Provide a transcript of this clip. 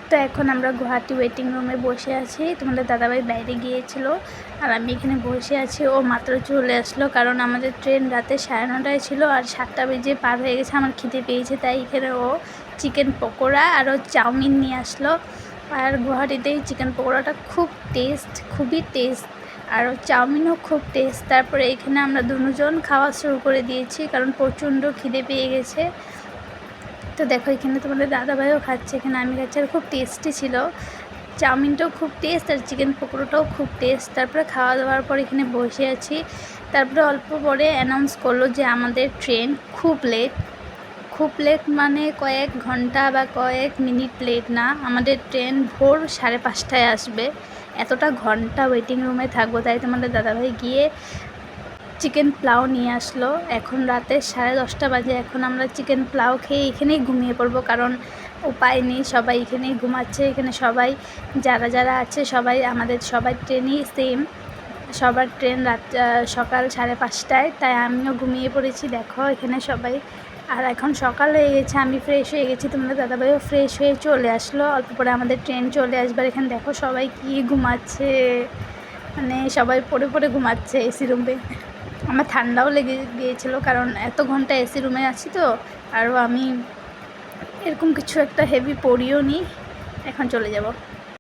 তো এখন আমরা গুয়াহাটি ওয়েটিং রুমে বসে আছি। তোমাদের দাদাভাই বাইরে গিয়েছিল আর আমি এখানে বসে আছি। ও মাত্র চলে আসলো, কারণ আমাদের ট্রেন রাতে 9:30টায় ছিল আর 7টা বেজে পার হয়ে গেছে। আমার খিদে পেয়েছে, তাই এখানে ও চিকেন পকোড়া আর চাউমিন নিয়ে আসলো। আর গুয়াহাটিতে এই চিকেন পকোড়াটা খুবই টেস্ট আর চাউমিনও খুব টেস্ট। তারপরে এখানে আমরা দুজন খাওয়া শুরু করে দিয়েছি, কারণ প্রচণ্ড খিদে পেয়ে গেছে। তো দেখো এখানে তোমাদের দাদাভাইও খাচ্ছে, এখানে আমি খাচ্ছি। আর খুব টেস্টি ছিল, চাউমিনটাও খুব টেস্ট আর চিকেন পকোড়াটাও খুব টেস্ট। তারপরে খাওয়া দাওয়ার পর এখানে বসে আছি। তারপরে অল্প পরে অ্যানাউন্স করলো যে আমাদের ট্রেন খুব লেট মানে কয়েক ঘন্টা বা কয়েক মিনিট লেট না, আমাদের ট্রেন ভোর 5:30টায় আসবে। এতটা ঘন্টা ওয়েটিং রুমে থাকবো, তাই তোমাদের দাদাভাই গিয়ে চিকেন পোলাও নিয়ে আসলো। এখন রাতে 10:30 বাজে। এখন আমরা চিকেন পোলাও খেয়ে এখানেই ঘুমিয়ে পড়বো, কারণ উপায় নেই, সবাই এখানেই ঘুমাচ্ছে। এখানে সবাই যারা আছে সবাই আমাদের সবার ট্রেনই সেম, সবার ট্রেন সকাল 5:30টায়, তাই আমিও ঘুমিয়ে পড়েছি। দেখো এখানে সবাই। আর এখন সকাল হয়ে গেছে, আমি ফ্রেশ হয়ে গেছি, তোমাদের দাদাভাইও ফ্রেশ হয়ে চলে আসলো। অল্প পরে আমাদের ট্রেন চলে আসবে। এখানে দেখো সবাই কি ঘুমাচ্ছে, মানে সবাই পড়ে ঘুমাচ্ছে এসি রুমে। আমার ঠান্ডাও লেগে গিয়েছিলো, কারণ এত ঘন্টা এসি রুমে আছি তো। আরও আমি এরকম কিছু একটা হেভি পরিও নি। এখন চলে যাব।